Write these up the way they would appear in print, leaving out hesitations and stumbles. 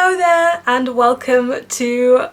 Hello there and welcome to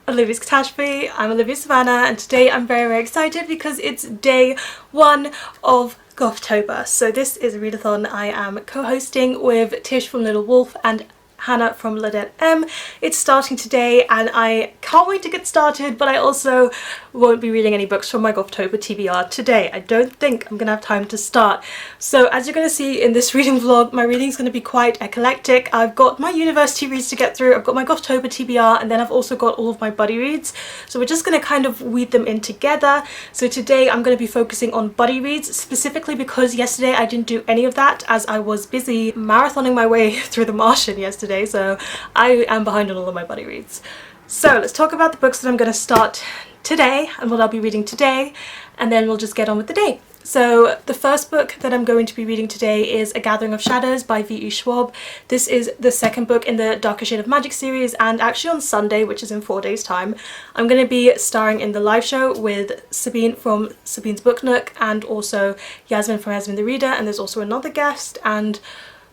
Olivia's Catastrophe. I'm Olivia-Savannah and today I'm very excited because it's day one of Gothtober. So this is a readathon I am co-hosting with Tish from Little Wolf and Hannah from Ladette M. It's starting today and I can't wait to get started, but I also won't be reading any books from my Gothtober TBR today. I don't think I'm gonna have time to start. So as you're gonna see in this reading vlog, my reading is gonna be quite eclectic. I've got my university reads to get through, I've got my Gothtober TBR, and then I've also got all of my buddy reads. So we're just gonna kind of weed them in together. So today I'm gonna be focusing on buddy reads, specifically because yesterday I didn't do any of that as I was busy marathoning my way through The Martian yesterday. So I am behind on all of my buddy reads. So let's talk about the books that I'm going to start today and what I'll be reading today, and then we'll just get on with the day. So the first book that I'm going to be reading today is A Gathering of Shadows by VIII Schawb. This is the second book in the Darker Shade of Magic series, and actually on Sunday, which is in 4 days time, I'm going to be starring in the live show with Sabine from Sabine's Book Nook and also Yasmin from Yasmin the Reader, and there's also another guest, and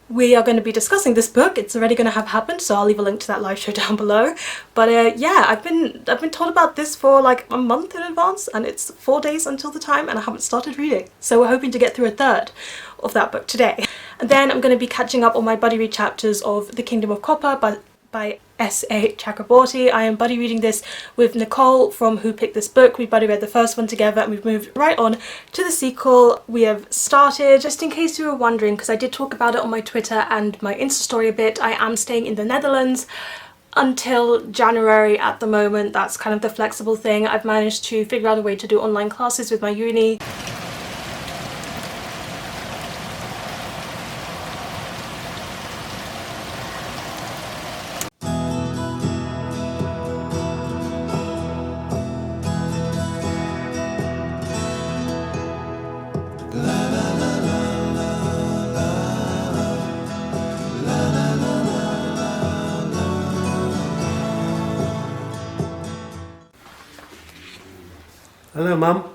we are going to be discussing this book. It's already going to have happened, so I'll leave a link to that live show down below. But yeah, I've been told about this for like a month in advance, and it's 4 days until the time, and I haven't started reading. So we're hoping to get through a third of that book today. And then I'm going to be catching up on my buddy read chapters of The Kingdom of Copper by S.A. Chakraborty. I am buddy reading this with Nicole from Who Picked This Book. We buddy read the first one together and we've moved right on to the sequel. We have started, just in case you were wondering, because I did talk about it on my Twitter and my Insta story a bit, I am staying in the Netherlands until January at the moment. That's kind of the flexible thing. I've managed to figure out a way to do online classes with my uni. Hello, Mum.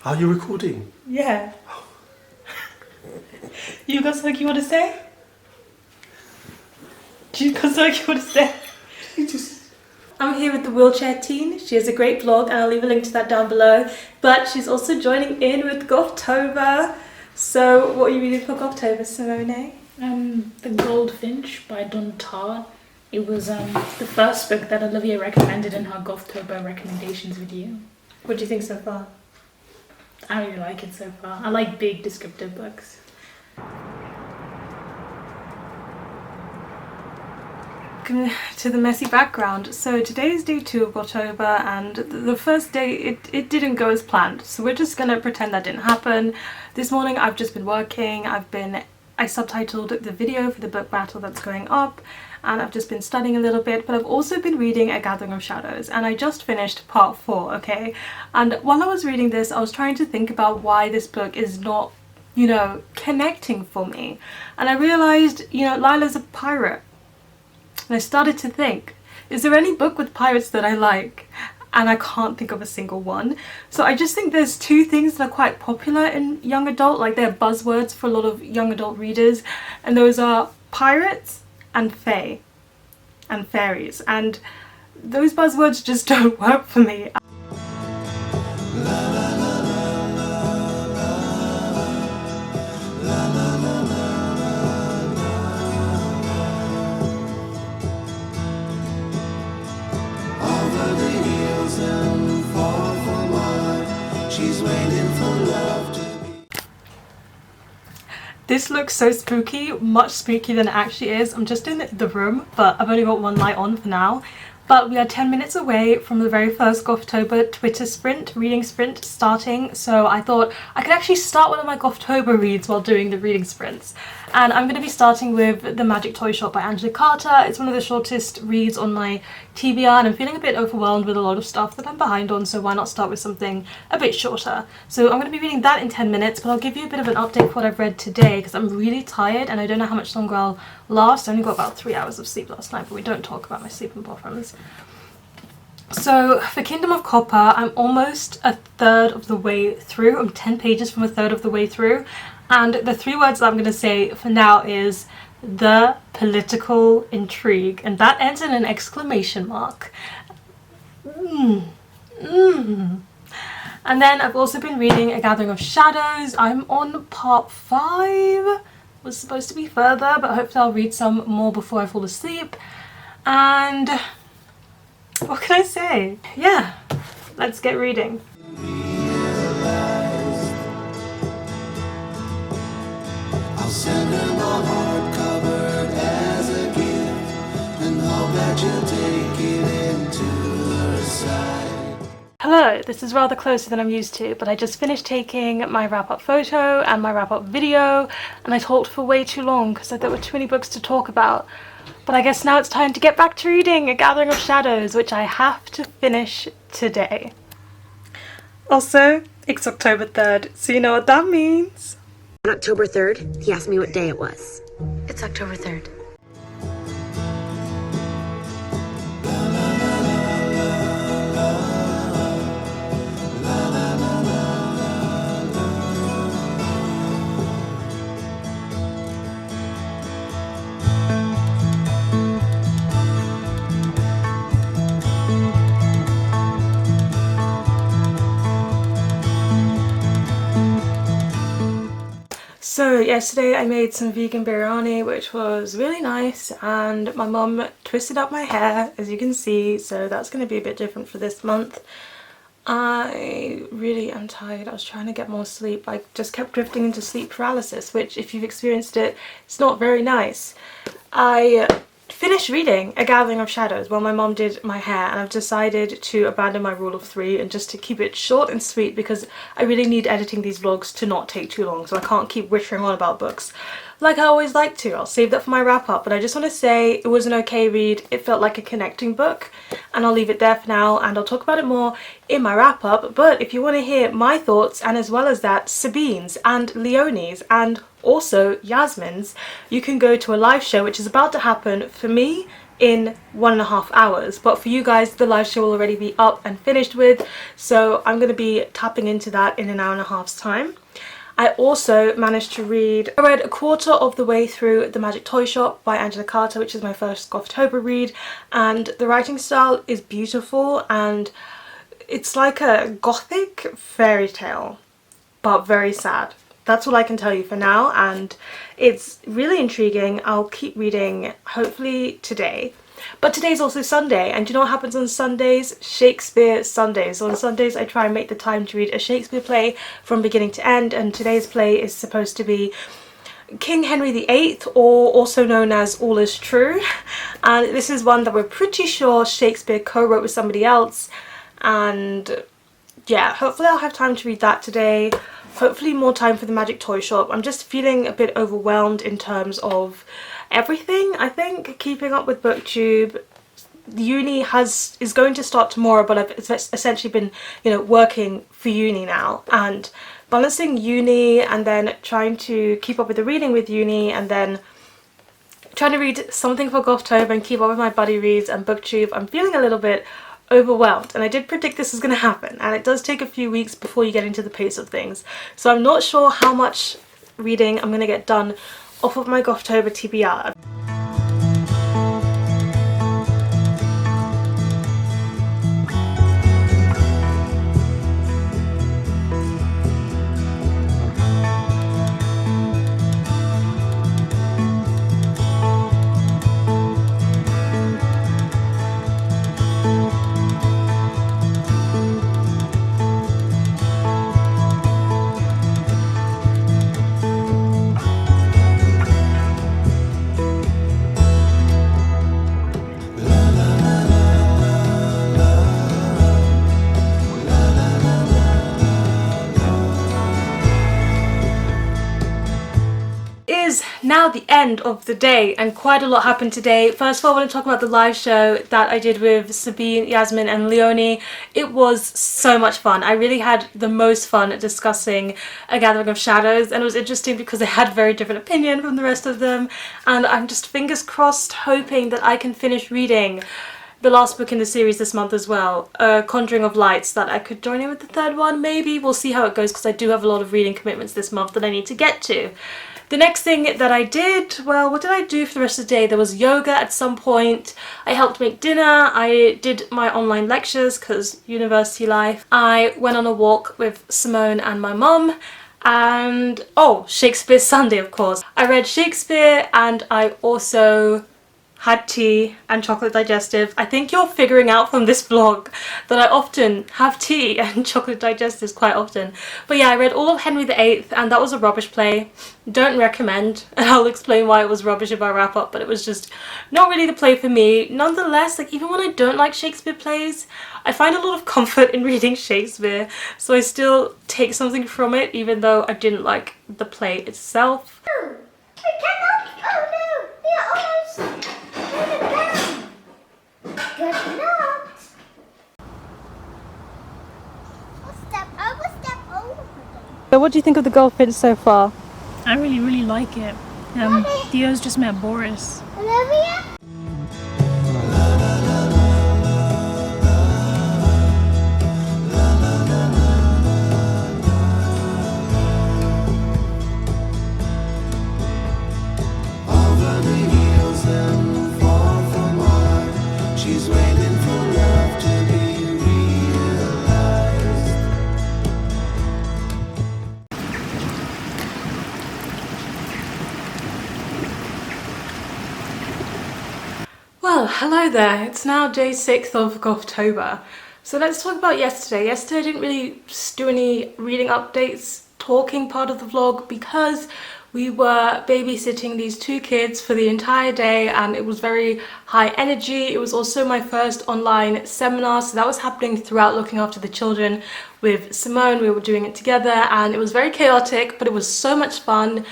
Are you recording? Yeah. You got something you want to say? You got something you want to say? I'm here with the wheelchair teen. She has a great blog and I'll leave a link to that down below. But she's also joining in with Gothtober. So what are you reading for Gothtober, Simone? The Goldfinch by Don Tarr. It was the first book that Olivia recommended in her Gothtober recommendations video. What do you think so far? I really like it so far. I like big descriptive books. To the messy background. So today is day 2 of Gothtober, and the first day it didn't go as planned. So we're just gonna pretend that didn't happen. This morning I've just been working. I subtitled the video for the book battle that's going up, and I've just been studying a little bit, but I've also been reading A Gathering of Shadows, and I just finished part 4, okay? And while I was reading this, I was trying to think about why this book is not, you know, connecting for me. And I realised, you know, Lila's a pirate. And I started to think, is there any book with pirates that I like? And I can't think of a single one. So I just think there's 2 things that are quite popular in young adult, like they're buzzwords for a lot of young adult readers, and those are pirates and fae and fairies, and those buzzwords just don't work for me. This looks so spooky, much spookier than it actually is. I'm just in the room, but I've only got one light on for now. But we are 10 minutes away from the very first Gothtober Twitter sprint, reading sprint starting, so I thought I could actually start one of my Gothtober reads while doing the reading sprints. And I'm going to be starting with The Magic Toyshop by Angela Carter. It's one of the shortest reads on my TBR, and I'm feeling a bit overwhelmed with a lot of stuff that I'm behind on, so why not start with something a bit shorter. So I'm going to be reading that in 10 minutes, but I'll give you a bit of an update for what I've read today, because I'm really tired and I don't know how much longer I'll last. I only got about 3 hours of sleep last night, but we don't talk about my sleeping problems. So for Kingdom of Copper, I'm almost a third of the way through. I'm 10 pages from a third of the way through, and the 3 words that I'm going to say for now is the political intrigue, and that ends in an exclamation mark. And then I've also been reading A Gathering of Shadows. I'm on part 5. Was supposed to be further, but hopefully I'll read some more before I fall asleep. And what can I say? Yeah, let's get reading. I'll send her the hardcover as a gift, and hope that you'll take it into her side. Hello, this is rather closer than I'm used to, but I just finished taking my wrap-up photo and my wrap-up video, and I talked for way too long because there were too many books to talk about. But I guess now it's time to get back to reading A Gathering of Shadows, which I have to finish today. Also, it's October 3rd, so you know what that means. On October 3rd, he asked me what day it was. It's October 3rd. So yesterday I made some vegan biryani, which was really nice, and my mum twisted up my hair, as you can see, so that's going to be a bit different for this month. I really am tired. I was trying to get more sleep. I just kept drifting into sleep paralysis, which, if you've experienced it, it's not very nice. I finished reading A Gathering of Shadows while my mum did my hair, and I've decided to abandon my rule of 3 and just to keep it short and sweet, because I really need editing these vlogs to not take too long, so I can't keep whittering on about books like I always like to. I'll save that for my wrap up, but I just want to say it was an okay read. It felt like a connecting book, and I'll leave it there for now, and I'll talk about it more in my wrap up. But if you want to hear my thoughts, and as well as that, Sabine's and Leonie's and also Yasmin's, you can go to a live show which is about to happen for me in 1.5 hours, but for you guys the live show will already be up and finished with, so I'm going to be tapping into that in an hour and a half's time. I also managed to read, I read a quarter of the way through The Magic Toy Shop by Angela Carter, which is my first Gothtober read, and the writing style is beautiful, and it's like a gothic fairy tale, but very sad. That's all I can tell you for now, and it's really intriguing. I'll keep reading, hopefully today. But today's also Sunday, and do you know what happens on Sundays? Shakespeare Sundays. So on Sundays I try and make the time to read a Shakespeare play from beginning to end, and today's play is supposed to be King Henry VIII, or also known as All Is True. And this is one that we're pretty sure Shakespeare co-wrote with somebody else, and yeah, hopefully I'll have time to read that today. Hopefully more time for The Magic Toy Shop. I'm just feeling a bit overwhelmed in terms of everything, I think. Keeping up with booktube. Uni is going to start tomorrow, but I've essentially been, working for uni now, and balancing uni and then trying to keep up with the reading with uni, and then trying to read something for Golftober and keep up with my buddy reads and booktube. I'm feeling a little bit overwhelmed, and I did predict this was going to happen, and it does take a few weeks before you get into the pace of things, so I'm not sure how much reading I'm going to get done off of my Gothtober TBR. Now the end of the day, and quite a lot happened today. First of all, I want to talk about the live show that I did with Sabine, Yasmin and Leonie. It was so much fun. I really had the most fun discussing A Gathering of Shadows, and it was interesting because I had a very different opinion from the rest of them, and I'm just fingers crossed hoping that I can finish reading the last book in the series this month as well, Conjuring of Lights, that I could join in with the third one, maybe. We'll see how it goes because I do have a lot of reading commitments this month that I need to get to. The next thing that I did, well, what did I do for the rest of the day? There was yoga at some point. I helped make dinner. I did my online lectures because university life. I went on a walk with Simone and my mum. And, oh, Shakespeare Sunday, of course. I read Shakespeare and I also had tea and chocolate digestive. I think you're figuring out from this vlog that I often have tea and chocolate digestives quite often. But yeah, I read all of Henry VIII and that was a rubbish play. Don't recommend, and I'll explain why it was rubbish if I wrap up, but it was just not really the play for me. Nonetheless, like, even when I don't like Shakespeare plays, I find a lot of comfort in reading Shakespeare, so I still take something from it even though I didn't like the play itself. I cannot. Oh no, we are almost down. Good luck. I will step over them. So what do you think of the Goldfinch so far? I really like it. Theo's just met Boris. Olivia? Over the hills and far from home, she's waiting for love to be realized. Well, hello there. It's now day 6 of Gothtober. So let's talk about yesterday. Yesterday I didn't really do any reading updates, talking part of the vlog because we were babysitting these 2 kids for the entire day and it was very high energy. It was also my first online seminar, so that was happening throughout looking after the children with Simone. We were doing it together and it was very chaotic, but it was so much fun.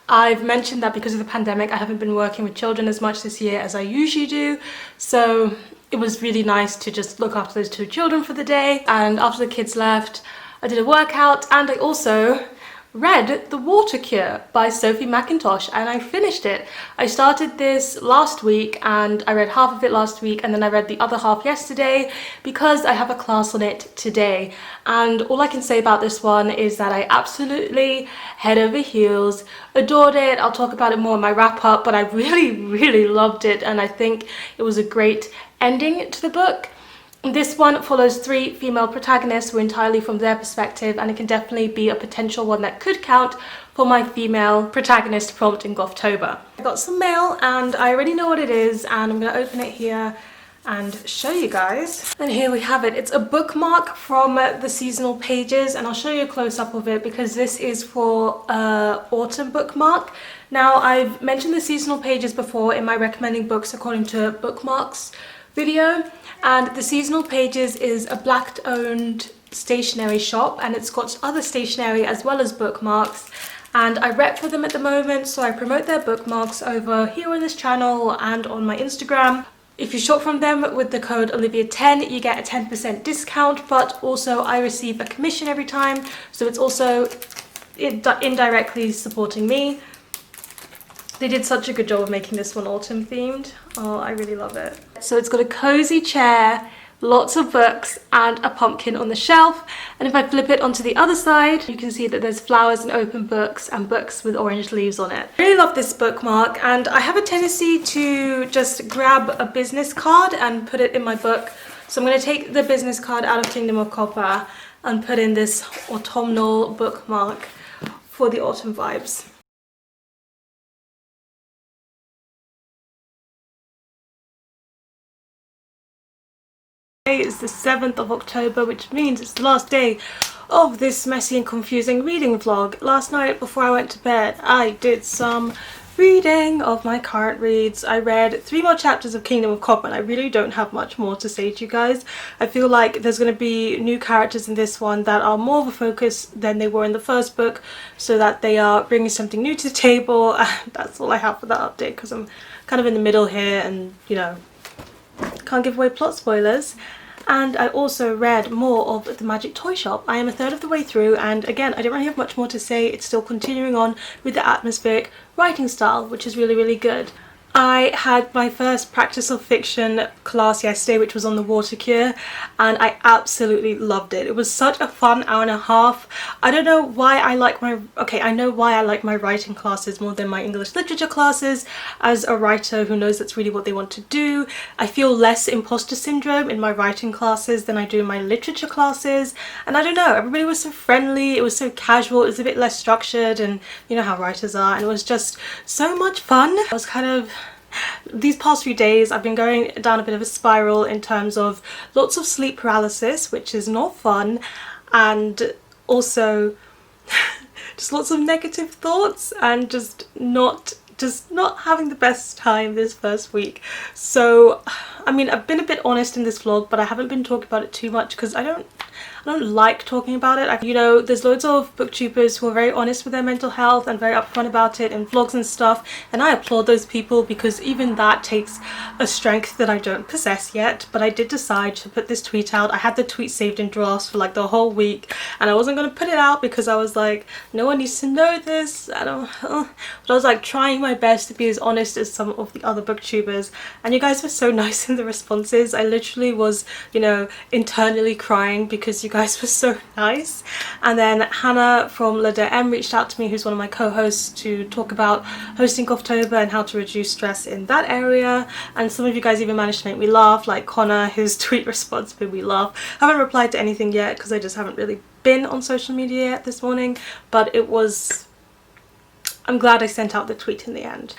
I've mentioned that because of the pandemic, I haven't been working with children as much this year as I usually do. So it was really nice to just look after those 2 children for the day. And after the kids left, I did a workout and I also read The Water Cure by Sophie Mackintosh and I finished it. I started this last week and I read half of it last week and then I read the other half yesterday because I have a class on it today. And all I can say about this one is that I absolutely head over heels adored it. I'll talk about it more in my wrap up, but I really loved it and I think it was a great ending to the book. This one follows 3 female protagonists who are entirely from their perspective and it can definitely be a potential one that could count for my female protagonist prompt in Gothtober. I got some mail and I already know what it is and I'm going to open it here and show you guys. And here we have it. It's a bookmark from the seasonal pages and I'll show you a close-up of it because this is for autumn bookmark. Now I've mentioned the seasonal pages before in my recommending books according to bookmarks video, and the seasonal pages is a black owned stationery shop and it's got other stationery as well as bookmarks, and I rep for them at the moment, so I promote their bookmarks over here on this channel and on my Instagram. If you shop from them with the code Olivia10 you get a 10% discount, but also I receive a commission every time, so it's also indirectly supporting me. They did such a good job of making this one autumn themed. Oh, I really love it. So it's got a cozy chair, lots of books and a pumpkin on the shelf. And if I flip it onto the other side, you can see that there's flowers and open books and books with orange leaves on it. I really love this bookmark and I have a tendency to just grab a business card and put it in my book. So I'm going to take the business card out of Kingdom of Copper and put in this autumnal bookmark for the autumn vibes. Today is the 7th of October, which means it's the last day of this messy and confusing reading vlog. Last night before I went to bed I did some reading of my current reads. I read 3 more chapters of Kingdom of Copper and I really don't have much more to say to you guys. I feel like there's going to be new characters in this one that are more of a focus than they were in the first book, so that they are bringing something new to the table. That's all I have for that update because I'm kind of in the middle here and, you know, can't give away plot spoilers. And I also read more of the Magic Toyshop. I am a third of the way through and again I don't really have much more to say. It's still continuing on with the atmospheric writing style, which is really good. I had my first practice of fiction class yesterday, which was on the water cure, and I absolutely loved it. It was such a fun hour and a half. I don't know why I like my, okay, I know why I like my writing classes more than my English literature classes. As a writer who knows that's really what they want to do, I feel less imposter syndrome in my writing classes than I do in my literature classes. And I don't know, everybody was so friendly, it was so casual, it was a bit less structured, and you know how writers are, and it was just so much fun. I was kind of, these past few days I've been going down a bit of a spiral in terms of lots of sleep paralysis, which is not fun, and also just lots of negative thoughts, and just not having the best time this first week. So I mean, I've been a bit honest in this vlog, but I haven't been talking about it too much because I don't like talking about it. You know, there's loads of booktubers who are very honest with their mental health and very upfront about it in vlogs and stuff, and I applaud those people because even that takes a strength that I don't possess yet. But I did decide to put this tweet out. I had the tweet saved in drafts for like the whole week, and I wasn't going to put it out because I was like, no one needs to know this. But I was like trying my best to be as honest as some of the other booktubers, and you guys were so nice in the responses. I literally was, you know, internally crying because you guys were so nice. And then Hannah from La DM reached out to me, who's one of my co-hosts, to talk about hosting Gothtober and how to reduce stress in that area. And some of you guys even managed to make me laugh, like Connor, whose tweet response made me laugh. I haven't replied to anything yet because I just haven't really been on social media yet this morning, but it was, I'm glad I sent out the tweet in the end.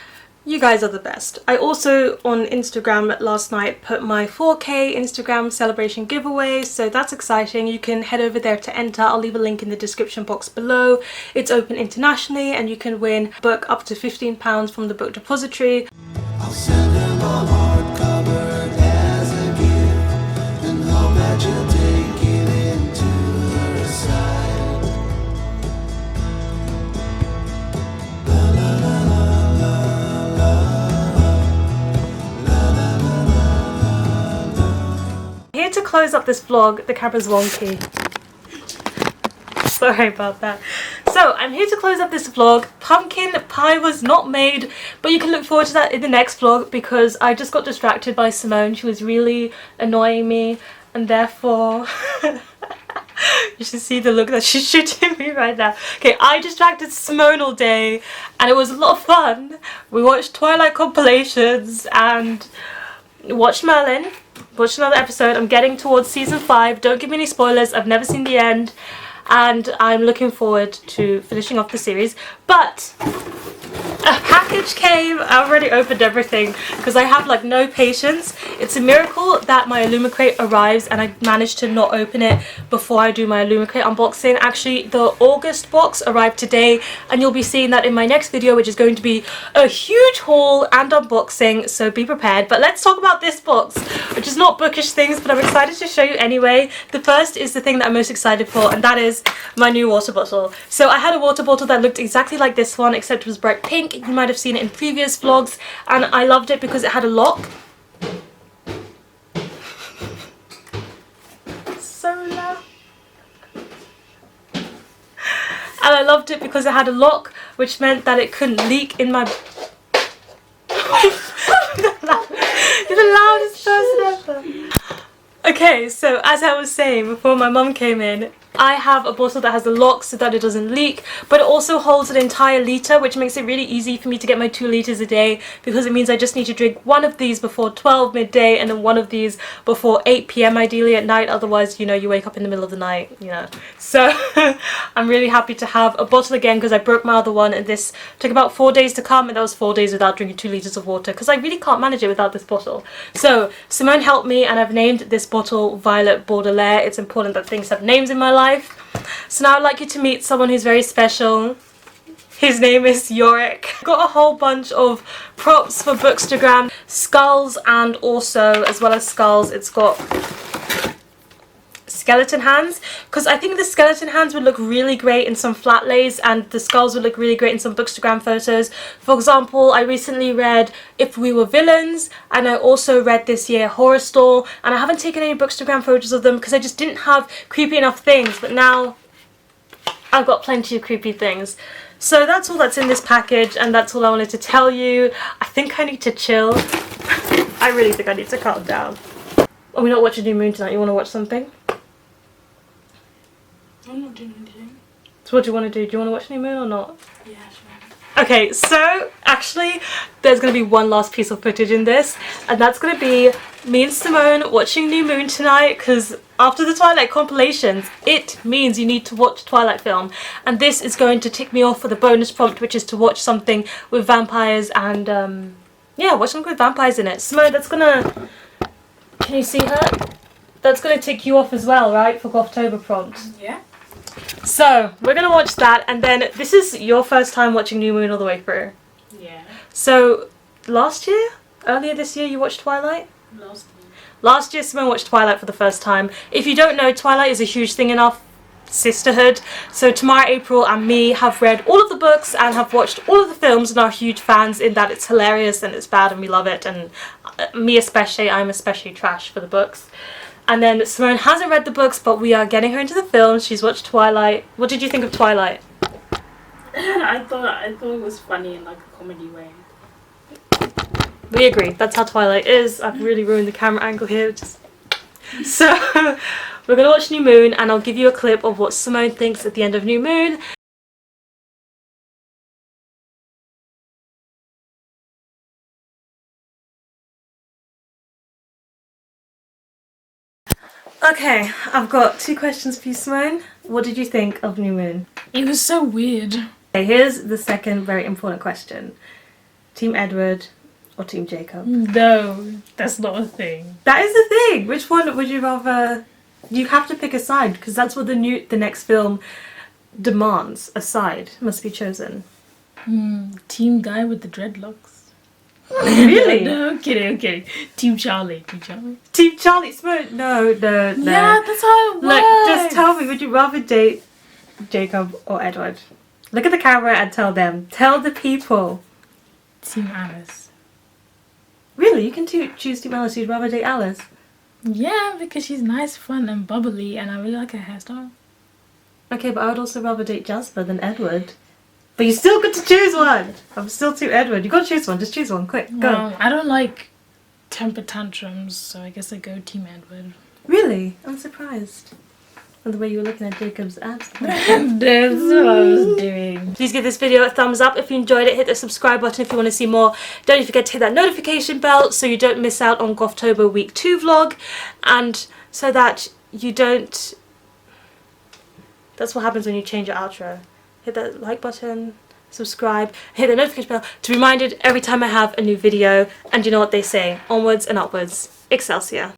You guys are the best. I also on Instagram last night put my 4K Instagram celebration giveaway, so that's exciting. You can head over there to enter. I'll leave a link in the description box below. It's open internationally and you can win a book up to £15 from the book depository. I'll send him a hardcover as a gift and hope that you'll take it into her side. Here to close up this vlog, the camera's wonky. Sorry about that. So I'm here to close up this vlog. Pumpkin pie was not made, but you can look forward to that in the next vlog because I just got distracted by Simone. She was really annoying me, and therefore you should see the look that she's shooting me right now. Okay, I distracted Simone all day and it was a lot of fun. We watched Twilight compilations and watched Merlin. Watched another episode. I'm getting towards season 5. Don't give me any spoilers. I've never seen the end and I'm looking forward to finishing off the series. But a package came. I already opened everything because I have like no patience. It's a miracle that my Illumicrate arrives and I managed to not open it before I do my Illumicrate unboxing. Actually, the August box arrived today and you'll be seeing that in my next video, which is going to be a huge haul and unboxing, so be prepared. But let's talk about this box, which is not bookish things, but I'm excited to show you anyway. The first is the thing that I'm most excited for, and that is my new water bottle. So I had a water bottle that looked exactly like this one, except it was bright pink. You might have seen it in previous vlogs, and I loved it because it had a lock. So loud. And I loved it because it had a lock, which meant that it couldn't leak in my... You're the loudest person ever. Okay, so as I was saying before my mum came in, I have a bottle that has a lock so that it doesn't leak, but it also holds an entire litre, which makes it really easy for me to get my 2 litres a day, because it means I just need to drink one of these before 12 midday and then one of these before 8 PM ideally at night. Otherwise, you know, you wake up in the middle of the night, you know. So I'm really happy to have a bottle again because I broke my other one and this took about 4 days to come, and that was 4 days without drinking 2 litres of water because I really can't manage it without this bottle. So Simone helped me and I've named this bottle Violet Baudelaire. It's important that things have names in my life. So now I'd like you to meet someone who's very special. His name is Yorick. Got a whole bunch of props for Bookstagram, skulls, and also, as well as skulls, it's got skeleton hands, because I think the skeleton hands would look really great in some flat lays and the skulls would look really great in some Bookstagram photos. For example, I recently read If We Were Villains, and I also read this year Horror Store, and I haven't taken any Bookstagram photos of them because I just didn't have creepy enough things, but now I've got plenty of creepy things. So that's all that's in this package, and that's all I wanted to tell you. I think I need to chill. I really think I need to calm down. Are we not watching New Moon tonight? You want to watch something? I'm not doing anything. So what do you want to do? Do you want to watch New Moon or not? Yeah, sure. Okay, so actually there's going to be one last piece of footage in this, and that's going to be me and Simone watching New Moon tonight, because after the Twilight compilations it means you need to watch Twilight film, and this is going to tick me off for the bonus prompt, which is to watch something with vampires and yeah, watch something with vampires in it. Simone, that's gonna, can you see her? That's gonna tick you off as well, right, for Gothtober prompt? Yeah. So we're gonna watch that, and then this is your first time watching New Moon all the way through. Yeah. So earlier this year you watched Twilight? Last year Simone watched Twilight for the first time. If you don't know, Twilight is a huge thing in our sisterhood. So Tamara, April and me have read all of the books and have watched all of the films and are huge fans in that it's hilarious and it's bad and we love it, and me especially, I'm especially trash for the books. And then Simone hasn't read the books, but we are getting her into the films. She's watched Twilight. What did you think of Twilight? I thought it was funny in like a comedy way. We agree. That's how Twilight is. I've really ruined the camera angle here. So we're gonna watch New Moon, and I'll give you a clip of what Simone thinks at the end of New Moon. Okay, I've got 2 questions for you, Simone. What did you think of New Moon? It was so weird. Okay, here's the second very important question. Team Edward or Team Jacob? No, that's not a thing. That is the thing! Which one would you rather... You have to pick a side, because that's what the next film demands. A side must be chosen. Team guy with the dreadlocks. Really? No, I'm kidding. Team Charlie. Team Charlie, Simone. No. Yeah, that's how it works. Look, just tell me, would you rather date Jacob or Edward? Look at the camera and tell them. Tell the people. Team Alice. Really? You can choose Team Alice. You'd rather date Alice? Yeah, because she's nice, fun, and bubbly, and I really like her hairstyle. Okay, but I would also rather date Jasper than Edward. But you still got to choose one. I'm still Team Edward. You got to choose one. Just choose one. Quick, go. Well, I don't like temper tantrums, so I guess I go Team Edward. Really? I'm surprised. From the way you were looking at Jacob's abs. That's what I was doing. Please give this video a thumbs up if you enjoyed it. Hit the subscribe button if you want to see more. Don't forget to hit that notification bell so you don't miss out on Gothtober week 2 vlog. And so that you don't... That's what happens when you change your outro. Hit that like button, subscribe, hit the notification bell to be reminded every time I have a new video. And you know what they say, onwards and upwards. Excelsior.